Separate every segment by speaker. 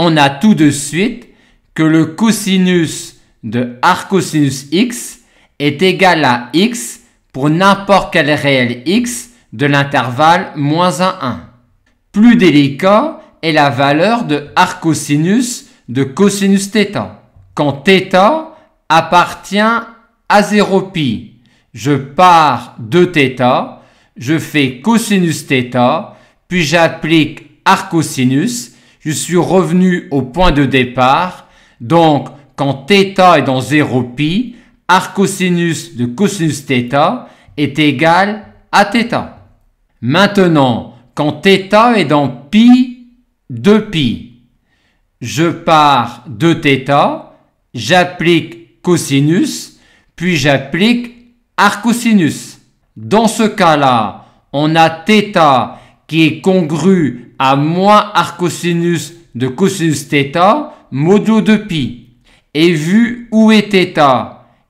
Speaker 1: on a tout de suite que le cosinus de arccosinus x est égal à x pour n'importe quel réel x de l'intervalle moins 1, 1. Plus délicat est la valeur de arccosinus de cosinus θ. Quand θ appartient à 0π, je pars de θ, je fais cosinus θ, puis j'applique arccosinus, je suis revenu au point de départ, donc quand θ est dans 0π, arccosinus de cosinus θ est égal à θ. Maintenant, quand θ est dans π de π, je pars de θ, j'applique cosinus, puis j'applique arccosinus. Dans ce cas-là, on a θ qui est congru à moins arccosinus de cosinus θ modulo de π. Et vu où est θ,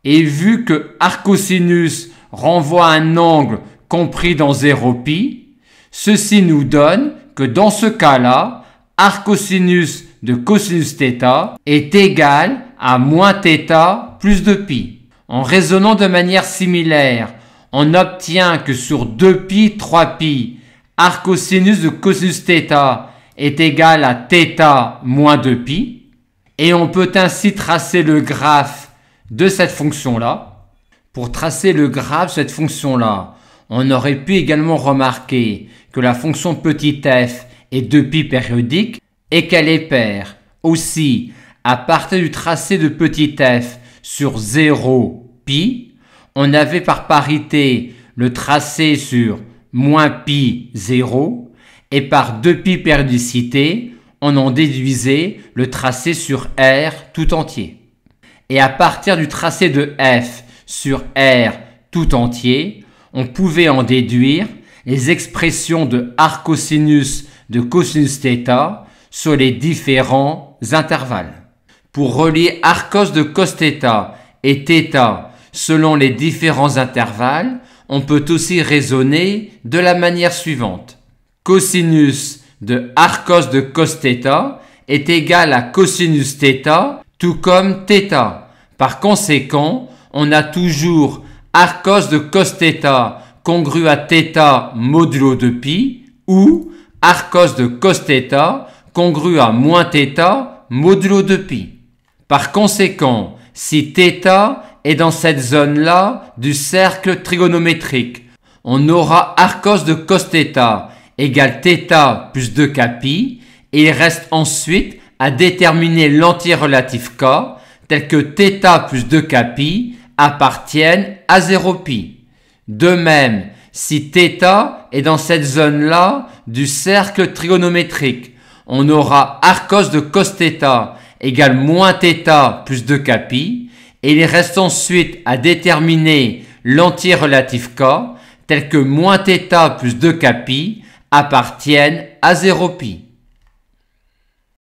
Speaker 1: et vu que arccosinus renvoie à un angle compris dans 0π, ceci nous donne que dans ce cas-là, arccosinus de cosinus θ est égal à moins θ plus de π. En raisonnant de manière similaire, on obtient que sur 2π, 3π, arccosinus de cosinus θ est égal à θ moins 2π. Et on peut ainsi tracer le graphe de cette fonction-là. Pour tracer le graphe de cette fonction-là, on aurait pu également remarquer que la fonction petit f est 2π périodique et qu'elle est paire. Aussi, à partir du tracé de petit f sur 0π, on avait par parité le tracé sur moins π 0 et par 2π périodicité, on en déduisait le tracé sur R tout entier. Et à partir du tracé de f sur R tout entier, on pouvait en déduire les expressions de arccosinus de cosinus θ sur les différents intervalles. Pour relier arccos de cos θ et θ selon les différents intervalles, on peut aussi raisonner de la manière suivante. Cosinus de arccos de cos θ est égal à cosinus θ, tout comme θ. Par conséquent, on a toujours arccos de cos θ congru à θ modulo de π ou arccos de cos θ congru à moins θ modulo de π. Par conséquent, si θ est dans cette zone-là du cercle trigonométrique, on aura arccos de cos θ égale θ plus 2kπ et il reste ensuite à déterminer l'entier relatif k tel que θ plus 2kπ appartiennent à 0π. De même, si θ est dans cette zone-là du cercle trigonométrique, on aura arccos de cos θ égale moins θ plus 2kπ et il reste ensuite à déterminer l'entier relatif k tel que moins θ plus 2kπ appartiennent à 0π.